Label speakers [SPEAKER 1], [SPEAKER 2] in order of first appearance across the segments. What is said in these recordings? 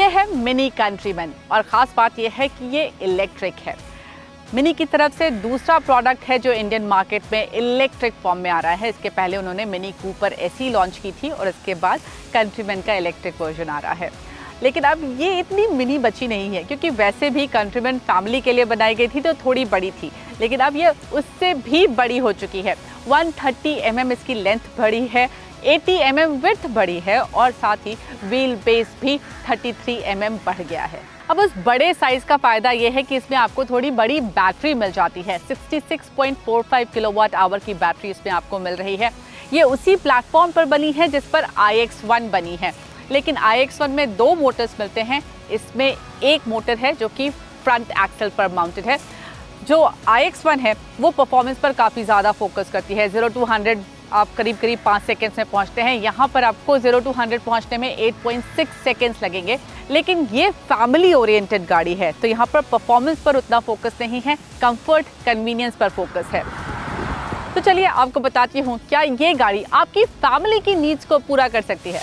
[SPEAKER 1] ये है mini countryman और ख़ास बात ये है कि ये इलेक्ट्रिक है। मिनी की तरफ से दूसरा प्रोडक्ट है जो इंडियन मार्केट में इलेक्ट्रिक फॉर्म में आ रहा है। इसके पहले उन्होंने मिनी कूपर ऐसी लॉन्च की थी और इसके बाद कंट्रीमैन का इलेक्ट्रिक वर्जन आ रहा है। लेकिन अब ये इतनी मिनी बची नहीं है, क्योंकि वैसे भी कंट्रीमैन फैमिली के लिए बनाई गई थी तो थोड़ी बड़ी थी, लेकिन अब ये उससे भी बड़ी हो चुकी है। 130 mm इसकी लेंथ बढ़ी है, 80 mm विड्थ बढ़ी है और साथ ही व्हील बेस भी 33 mm बढ़ गया है। अब उस बड़े साइज का फ़ायदा ये है कि इसमें आपको थोड़ी बड़ी बैटरी मिल जाती है। 66.45 किलोवाट आवर की बैटरी इसमें आपको मिल रही है। ये उसी प्लेटफॉर्म पर बनी है जिस पर iX1 बनी है, लेकिन iX1 में 2 मोटर्स मिलते हैं, इसमें एक मोटर है जो कि फ्रंट एक्सल पर माउंटेड है। जो iX1 है वो परफॉर्मेंस पर काफ़ी ज़्यादा फोकस करती है। 0 to 100 आप करीब 5 सेकेंड्स में पहुंचते हैं। यहाँ पर आपको 0 to 100 पहुंचने में 8.6 सेकेंड्स लगेंगे, लेकिन ये फैमिली ओरिएंटेड गाड़ी है तो यहाँ पर परफॉर्मेंस पर उतना फोकस नहीं है, कंफर्ट कन्वीनियंस पर फोकस है। तो चलिए आपको बताती हूँ क्या ये गाड़ी आपकी फैमिली की नीड्स को पूरा कर सकती है।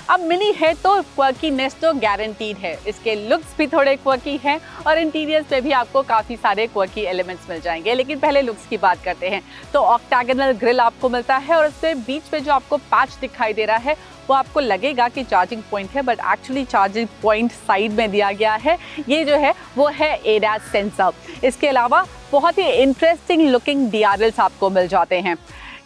[SPEAKER 1] अब मिनी है तो क्वर्कीनेस तो गारंटीड है। इसके लुक्स भी थोड़े क्वर्की हैं और इंटीरियर्स पे भी आपको काफ़ी सारे क्वर्की एलिमेंट्स मिल जाएंगे। लेकिन पहले लुक्स की बात करते हैं तो ऑक्टागोनल ग्रिल आपको मिलता है और उसके बीच में जो आपको पैच दिखाई दे रहा है वो आपको लगेगा कि चार्जिंग पॉइंट है, but actually charging point side में दिया गया है। ये जो है वो है एडास सेंसर। इसके अलावा बहुत ही इंटरेस्टिंग लुकिंग DRLs आपको मिल जाते हैं।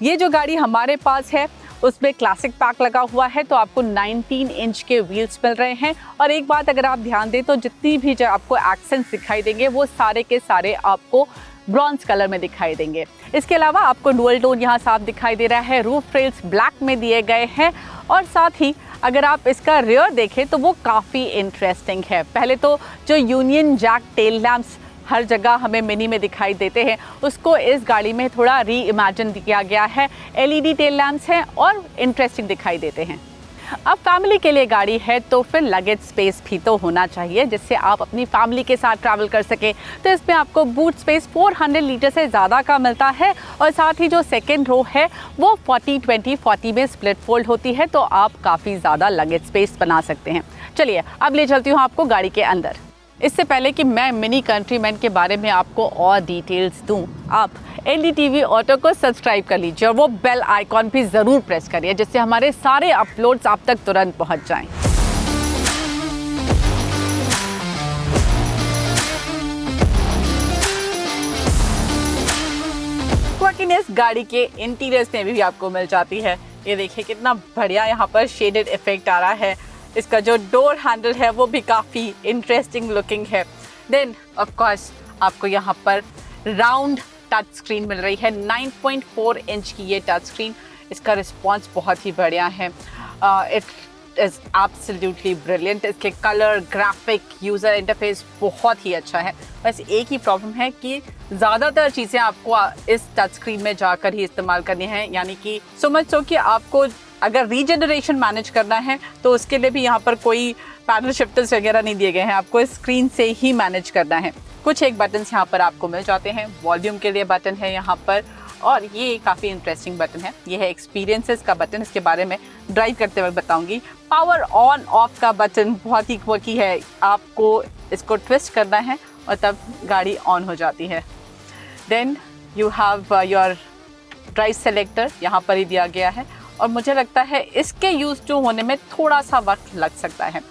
[SPEAKER 1] ये जो गाड़ी हमारे पास है उसमें क्लासिक पैक लगा हुआ है तो आपको 19 इंच के व्हील्स मिल रहे हैं। और एक बात अगर आप ध्यान दें तो जितनी भी जो आपको एक्सेंट्स दिखाई देंगे वो सारे के सारे आपको ब्रॉन्ज कलर में दिखाई देंगे। इसके अलावा आपको डुअल टोन यहाँ साफ दिखाई दे रहा है। रूफ रेल्स ब्लैक में दिए गए हैं और साथ ही अगर आप इसका रियर देखें तो वो काफ़ी इंटरेस्टिंग है। पहले तो जो यूनियन जैक टेल लैम्प्स हर जगह हमें मिनी में दिखाई देते हैं उसको इस गाड़ी में थोड़ा री इमेजिन किया गया है। LED टेल लैम्प्स हैं और इंटरेस्टिंग दिखाई देते हैं। अब फैमिली के लिए गाड़ी है तो फिर लगेज स्पेस भी तो होना चाहिए जिससे आप अपनी फैमिली के साथ ट्रैवल कर सके। तो इसमें आपको बूट स्पेस 400 लीटर से ज़्यादा का मिलता है और साथ ही जो सेकेंड रो है वो 40-20-40 में स्प्लिट फोल्ड होती है तो आप काफ़ी ज़्यादा लगेज स्पेस बना सकते हैं। चलिए अब ले चलती हूँ आपको गाड़ी के अंदर। इससे पहले कि मैं मिनी कंट्रीमैन के बारे में आपको और डिटेल्स दूं, आप NDTV ऑटो को सब्सक्राइब कर लीजिए और वो बेल आइकॉन भी ज़रूर प्रेस करिए जिससे हमारे सारे अपलोड्स आप तक तुरंत पहुंच जाएं। क्वर्कीनेस गाड़ी के इंटीरियर्स में भी आपको मिल जाती है। ये देखिए कितना बढ़िया यहाँ पर शेडेड इफेक्ट आ रहा है। इसका जो डोर हैंडल है वो भी काफ़ी इंटरेस्टिंग लुकिंग है। देन ऑफ कोर्स आपको यहाँ पर राउंड टच स्क्रीन मिल रही है। 9.4 इंच की ये टच स्क्रीन, इसका रिस्पॉन्स बहुत ही बढ़िया है। It is absolutely brilliant. इसके कलर, ग्राफिक, यूज़र इंटरफेस बहुत ही अच्छा है। बस एक ही प्रॉब्लम है कि ज़्यादातर चीज़ें आपको इस टच स्क्रीन में जाकर ही इस्तेमाल करनी है, यानी कि समझ सो कि आपको अगर रीजनरेशन मैनेज करना है तो उसके लिए भी यहाँ पर कोई पैडल शिफ्टर्स वगैरह नहीं दिए गए हैं, आपको इस स्क्रीन से ही मैनेज करना है। कुछ एक बटन्स यहाँ पर आपको मिल जाते हैं। वॉल्यूम के लिए बटन है यहाँ पर और ये काफ़ी इंटरेस्टिंग बटन है। ये है एक्सपीरियंसेस का बटन, इसके बारे में ड्राइव करते वक्त बताऊंगी। पावर ऑन ऑफ का बटन बहुत ही क्विकी है, आपको इसको ट्विस्ट करना है और तब गाड़ी ऑन हो जाती है। Then you have your drive selector यहाँ पर ही दिया गया है और मुझे लगता है इसके यूज़ जो होने में थोड़ा सा वक्त लग सकता है।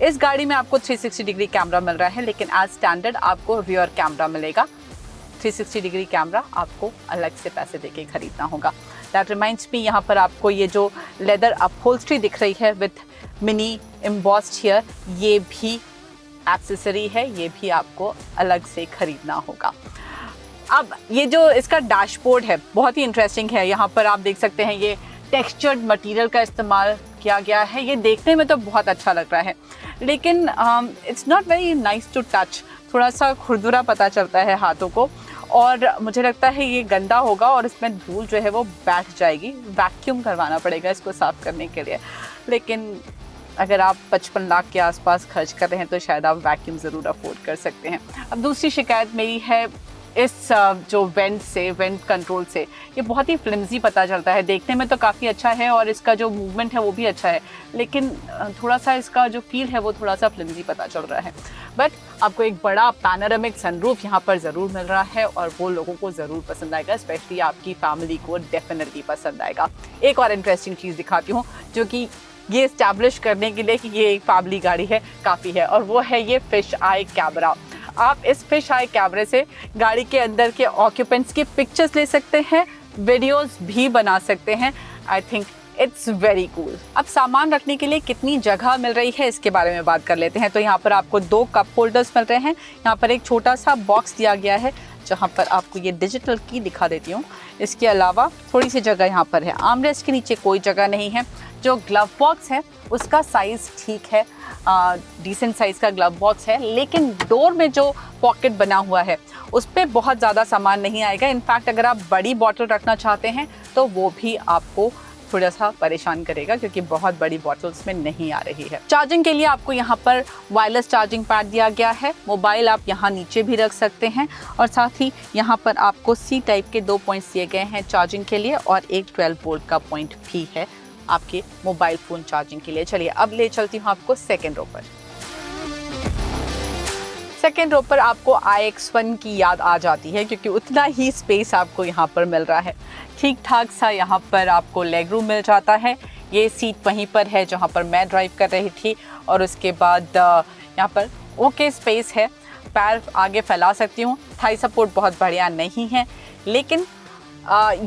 [SPEAKER 1] इस गाड़ी में आपको 360 डिग्री कैमरा मिल रहा है, लेकिन एज स्टैंडर्ड आपको रियर कैमरा मिलेगा। 360 डिग्री कैमरा आपको अलग से पैसे देके खरीदना होगा। दैट रिमाइंड्स मी, यहाँ पर आपको ये जो लेदर अपहोल्स्ट्री दिख रही है विथ मिनी एम्बॉस्ड हियर, ये भी एक्सेसरी है, ये भी आपको अलग से खरीदना होगा। अब ये जो इसका डैशबोर्ड है बहुत ही इंटरेस्टिंग है। यहाँ पर आप देख सकते हैं ये टेक्सचर्ड मटेरियल का इस्तेमाल किया गया है। ये देखने में तो बहुत अच्छा लग रहा है, लेकिन it's not very nice to touch. थोड़ा सा खुरदुरा पता चलता है हाथों को और मुझे लगता है ये गंदा होगा और इसमें धूल जो है वो बैठ जाएगी। वैक्यूम करवाना पड़ेगा इसको साफ़ करने के लिए, लेकिन अगर आप 55 लाख के आसपास खर्च कर रहे हैं तो शायद आप वैक्यूम ज़रूर अफोर्ड कर सकते हैं। अब दूसरी शिकायत मेरी है इस जो वेंट कंट्रोल से, ये बहुत ही फ्लिमजी पता चलता है। देखने में तो काफ़ी अच्छा है और इसका जो मूवमेंट है वो भी अच्छा है, लेकिन थोड़ा सा इसका जो फील है वो थोड़ा सा फ्लिमजी पता चल रहा है। बट आपको एक बड़ा पैनोरामिक सनरूफ यहाँ पर ज़रूर मिल रहा है और वो लोगों को ज़रूर पसंद आएगा, स्पेशली आपकी फैमिली को डेफिनेटली पसंद आएगा। एक और इंटरेस्टिंग चीज़ दिखाती हूँ जो कि ये इस्टेब्लिश करने के लिए कि ये एक फैमिली गाड़ी है काफ़ी है, और वो है ये फिश आई कैमरा। आप इस फिश आई कैमरे से गाड़ी के अंदर के ऑक्यूपेंट्स की पिक्चर्स ले सकते हैं, वीडियोस भी बना सकते हैं। I think it's very cool. अब सामान रखने के लिए कितनी जगह मिल रही है इसके बारे में बात कर लेते हैं। तो यहाँ पर आपको 2 कप होल्डर्स मिल रहे हैं, यहाँ पर एक छोटा सा बॉक्स दिया गया है जहाँ पर आपको ये डिजिटल की दिखा देती हूँ। इसके अलावा थोड़ी सी जगह यहाँ पर है, आर्मरेस्ट के नीचे कोई जगह नहीं है। जो ग्लव बॉक्स है उसका साइज़ ठीक है, डिसेंट साइज़ का ग्लव बॉक्स है, लेकिन डोर में जो पॉकेट बना हुआ है उस पर बहुत ज़्यादा सामान नहीं आएगा। इनफैक्ट अगर आप बड़ी बॉटल रखना चाहते हैं तो वो भी आपको थोड़ा सा परेशान करेगा क्योंकि बहुत बड़ी बॉटल्स में नहीं आ रही है। चार्जिंग के लिए आपको यहाँ पर वायरलेस चार्जिंग पैड दिया गया है, मोबाइल आप यहाँ नीचे भी रख सकते हैं, और साथ ही यहाँ पर आपको सी टाइप के 2 पॉइंट्स दिए गए हैं चार्जिंग के लिए, और एक 12 वोल्ट का पॉइंट भी है आपके मोबाइल फ़ोन चार्जिंग के लिए। चलिए अब ले चलती हूँ आपको सेकेंड रो पर। सेकेंड रो पर आपको iX1 की याद आ जाती है क्योंकि उतना ही स्पेस आपको यहाँ पर मिल रहा है। ठीक ठाक सा यहाँ पर आपको लेग रूम मिल जाता है। ये सीट वहीं पर है जहाँ पर मैं ड्राइव कर रही थी, और उसके बाद यहाँ पर ओके स्पेस है, पैर आगे फैला सकती हूँ। थाई सपोर्ट बहुत बढ़िया नहीं है, लेकिन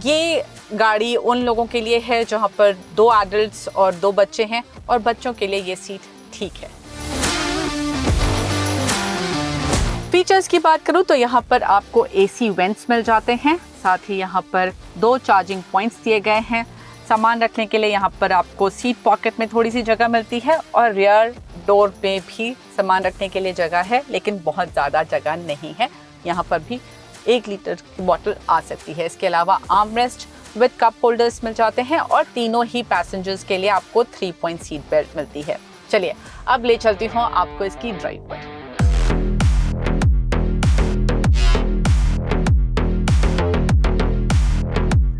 [SPEAKER 1] ये गाड़ी उन लोगों के लिए है जहाँ पर 2 एडल्ट्स और 2 बच्चे हैं, और बच्चों के लिए ये सीट ठीक है। फीचर्स की बात करूँ तो यहाँ पर आपको AC वेंट्स मिल जाते हैं, साथ ही यहाँ पर 2 चार्जिंग पॉइंट्स दिए गए हैं। सामान रखने के लिए यहाँ पर आपको सीट पॉकेट में थोड़ी सी जगह मिलती है, और रियर डोर में भी सामान रखने के लिए जगह है, लेकिन बहुत ज़्यादा जगह नहीं है। यहाँ पर भी 1 लीटर की बॉटल आ सकती है। इसके अलावा आर्मरेस्ट विद कप होल्डर्स मिल जाते हैं, और तीनों ही पैसेंजर्स के लिए आपको 3 पॉइंट सीट बेल्ट मिलती है। चलिए अब ले चलती हूँ आपको इसकी ड्राइव पर।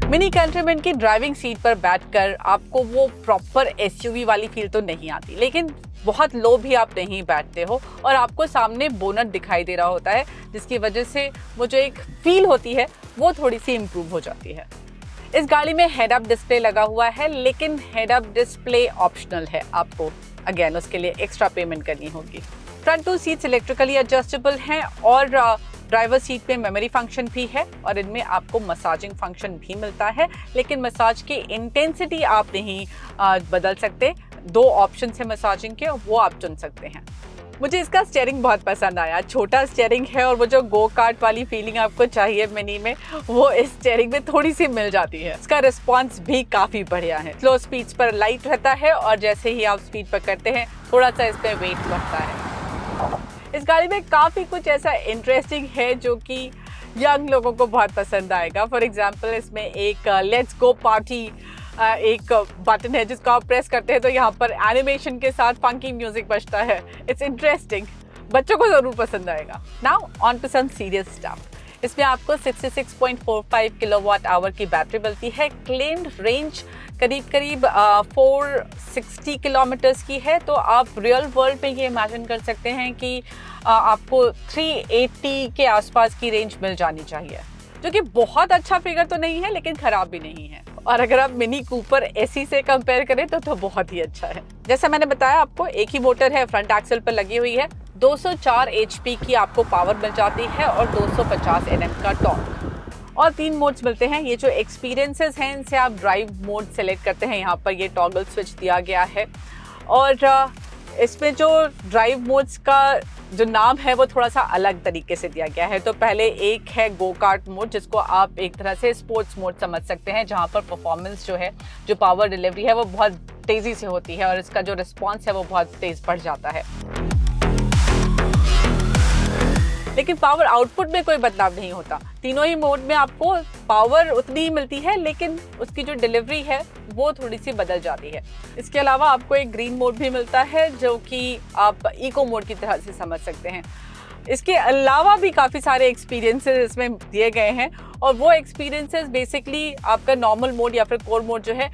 [SPEAKER 1] मिनी कंट्रीमैन की ड्राइविंग सीट पर बैठकर आपको वो प्रॉपर SUV वाली फील तो नहीं आती, लेकिन बहुत लो भी आप नहीं बैठते हो और आपको सामने बोनट दिखाई दे रहा होता है, जिसकी वजह से वो जो एक फील होती है वो थोड़ी सी इम्प्रूव हो जाती है। इस गाड़ी में हेड अप डिस्प्ले लगा हुआ है, लेकिन हेड अप डिस्प्ले ऑप्शनल है, आपको अगेन उसके लिए एक्स्ट्रा पेमेंट करनी होगी। फ्रंट 2 सीट्स इलेक्ट्रिकली एडजस्टेबल हैं, और ड्राइवर सीट पे मेमोरी फंक्शन भी है, और इनमें आपको मसाजिंग फंक्शन भी मिलता है, लेकिन मसाज की इंटेंसिटी आप नहीं बदल सकते। 2 ऑप्शन है मसाजिंग के, वो आप चुन सकते हैं। मुझे इसका स्टीयरिंग बहुत पसंद आया, छोटा स्टीयरिंग है, और वो जो गो कार्ट वाली फीलिंग आपको चाहिए मिनी में, वो इस स्टीयरिंग में थोड़ी सी मिल जाती है। इसका रिस्पॉन्स भी काफ़ी बढ़िया है। स्लो स्पीड्स पर लाइट रहता है, और जैसे ही आप स्पीड पकड़ते हैं थोड़ा सा इस पर वेट बढ़ता है। इस गाड़ी में काफ़ी कुछ ऐसा इंटरेस्टिंग है जो कि यंग लोगों को बहुत पसंद आएगा। फॉर एग्जांपल इसमें एक लेट्स गो पार्टी एक बटन है जिसको आप प्रेस करते हैं तो यहाँ पर एनिमेशन के साथ फंकी म्यूजिक बजता है। इट्स इंटरेस्टिंग, बच्चों को ज़रूर पसंद आएगा। Now on to some serious stuff. इसमें आपको 66.45 किलोवाट आवर की बैटरी मिलती है। क्लेम्ड रेंज करीब 460 किलोमीटर्स की है, तो आप रियल वर्ल्ड में ये इमेजिन कर सकते हैं कि आपको 380 के आसपास की रेंज मिल जानी चाहिए, जो कि बहुत अच्छा फिगर तो नहीं है लेकिन ख़राब भी नहीं है। और अगर आप मिनी कूपर एसी से कंपेयर करें तो बहुत ही अच्छा है। जैसा मैंने बताया, आपको एक ही मोटर है, फ्रंट एक्सल पर लगी हुई है। 204 HP की आपको पावर मिल जाती है और 250 Nm का टॉर्क, और 3 मोड्स मिलते हैं। ये जो एक्सपीरियंसेस हैं इनसे आप ड्राइव मोड सेलेक्ट करते हैं। यहाँ पर ये टॉगल स्विच दिया गया है, और इसमें जो ड्राइव मोड्स का जो नाम है वो थोड़ा सा अलग तरीके से दिया गया है। तो पहले एक है गो कार्ट मोड, जिसको आप एक तरह से स्पोर्ट्स मोड समझ सकते हैं, जहाँ पर परफॉर्मेंस जो है, जो पावर डिलीवरी है वो बहुत तेज़ी से होती है और इसका जो रिस्पॉन्स है वो बहुत तेज़ बढ़ जाता है। लेकिन पावर आउटपुट में कोई बदलाव नहीं होता। तीनों ही मोड में आपको पावर उतनी ही मिलती है, लेकिन उसकी जो डिलीवरी है वो थोड़ी सी बदल जाती है। इसके अलावा आपको एक ग्रीन मोड भी मिलता है जो कि आप इको मोड की तरह से समझ सकते हैं। इसके अलावा भी काफ़ी सारे एक्सपीरियंसेस इसमें दिए गए हैं और वो एक्सपीरियंसेस बेसिकली आपका नॉर्मल मोड या फिर कोर मोड जो है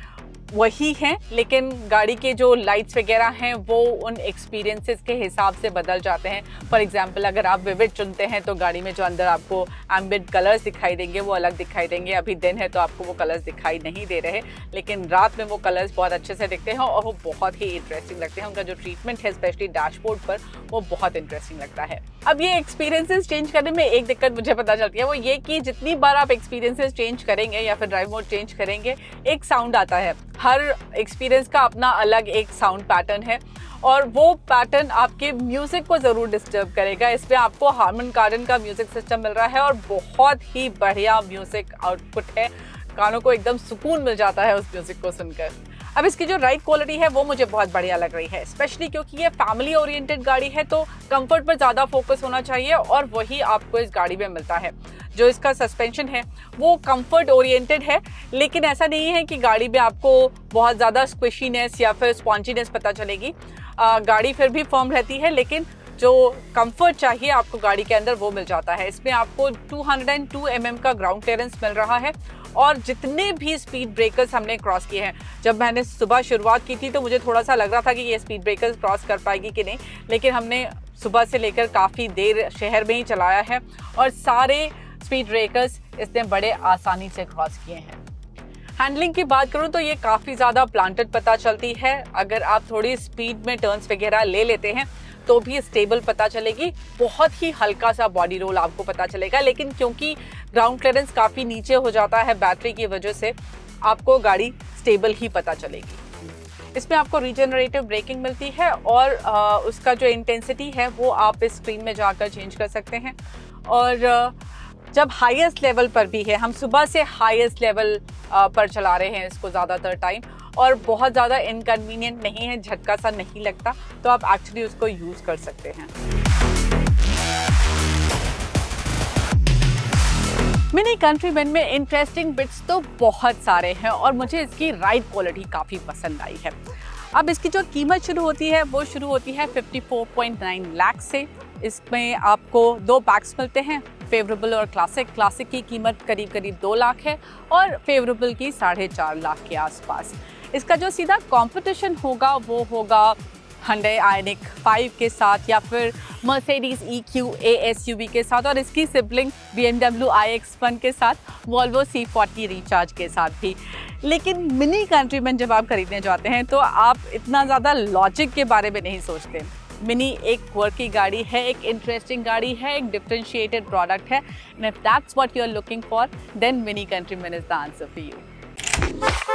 [SPEAKER 1] वही हैं, लेकिन गाड़ी के जो लाइट्स वगैरह हैं वो उन एक्सपीरियंसेस के हिसाब से बदल जाते हैं। फॉर एग्जांपल अगर आप विविड चुनते हैं तो गाड़ी में जो अंदर आपको एम्बिएंट कलर्स दिखाई देंगे वो अलग दिखाई देंगे। अभी दिन है तो आपको वो कलर्स दिखाई नहीं दे रहे, लेकिन रात में वो कलर्स बहुत अच्छे से दिखते हैं और वो बहुत ही इंटरेस्टिंग लगते हैं। उनका जो ट्रीटमेंट है स्पेशली डैशबोर्ड पर वो बहुत इंटरेस्टिंग लगता है। अब ये एक्सपीरियंसेस चेंज करने में एक दिक्कत मुझे पता चलती है, वो ये कि जितनी बार आप एक्सपीरियंसेस चेंज करेंगे या फिर ड्राइव मोड चेंज करेंगे, एक साउंड आता है। हर एक्सपीरियंस का अपना अलग एक साउंड पैटर्न है और वो पैटर्न आपके म्यूज़िक को ज़रूर डिस्टर्ब करेगा। इसमें आपको हार्मन कॉर्डन का म्यूज़िक सिस्टम मिल रहा है और बहुत ही बढ़िया म्यूज़िक आउटपुट है। कानों को एकदम सुकून मिल जाता है उस म्यूज़िक को सुनकर। अब इसकी जो राइड क्वालिटी है वो मुझे बहुत बढ़िया लग रही है, स्पेशली क्योंकि ये फैमिली ओरिएंटेड गाड़ी है तो कंफर्ट पर ज़्यादा फोकस होना चाहिए और वही आपको इस गाड़ी में मिलता है। जो इसका सस्पेंशन है वो कंफर्ट ओरिएंटेड है, लेकिन ऐसा नहीं है कि गाड़ी में आपको बहुत ज़्यादा स्क्विशीनेस या फिर स्पॉन्जीनेस पता चलेगी। गाड़ी फिर भी फर्म रहती है, लेकिन जो कंफर्ट चाहिए आपको गाड़ी के अंदर वो मिल जाता है। इसमें आपको 202 mm का ग्राउंड क्लियरेंस मिल रहा है और जितने भी स्पीड ब्रेकर्स हमने क्रॉस किए हैं, जब मैंने सुबह शुरुआत की थी तो मुझे थोड़ा सा लग रहा था कि ये स्पीड ब्रेकर्स क्रॉस कर पाएगी कि नहीं, लेकिन हमने सुबह से लेकर काफ़ी देर शहर में ही चलाया है और सारे स्पीड ब्रेकर्स इसने बड़े आसानी से क्रॉस किए हैं। हैंडलिंग की बात करूं तो ये काफ़ी ज़्यादा प्लांटेड पता चलती है। अगर आप थोड़ी स्पीड में टर्न्स वगैरह ले लेते हैं तो भी स्टेबल पता चलेगी। बहुत ही हल्का सा बॉडी रोल आपको पता चलेगा, लेकिन क्योंकि ग्राउंड क्लियरेंस काफ़ी नीचे हो जाता है बैटरी की वजह से, आपको गाड़ी स्टेबल ही पता चलेगी। इसमें आपको रीजनरेटिव ब्रेकिंग मिलती है और उसका जो इंटेंसिटी है वो आप इस स्क्रीन में जाकर चेंज कर सकते हैं। और जब हाईएस्ट लेवल पर भी है, हम सुबह से हाईएस्ट लेवल पर चला रहे हैं इसको ज़्यादातर टाइम और बहुत ज़्यादा इनकन्वीनियंट नहीं है, झटका सा नहीं लगता, तो आप एक्चुअली उसको यूज़ कर सकते हैं। मिनी कंट्रीमैन में इंटरेस्टिंग बिट्स तो बहुत सारे हैं और मुझे इसकी राइड क्वालिटी काफ़ी पसंद आई है। अब इसकी जो कीमत शुरू होती है वो शुरू होती है 54.9 लाख से। इसमें आपको 2 पैक्स मिलते हैं, फेवरेबल और क्लासिक। क्लासिक की कीमत करीब करीब 2 लाख है और फेवरेबल की 4.5 लाख के आसपास। इसका जो सीधा कंपटीशन होगा वो होगा Hyundai Ioniq 5 के साथ या फिर Mercedes EQA SUV के साथ और इसकी सिबलिंग BMW iX1 के साथ, Volvo C40 Recharge के साथ भी। लेकिन मिनी कंट्रीमैन जब आप खरीदने जाते हैं तो आप इतना ज़्यादा लॉजिक के बारे में नहीं सोचते। मिनी एक क्वर्की गाड़ी है, एक इंटरेस्टिंग गाड़ी है, एक डिफरेंशिएटेड प्रोडक्ट है। And if that's what you are looking for, then Mini Countryman is the answer for you.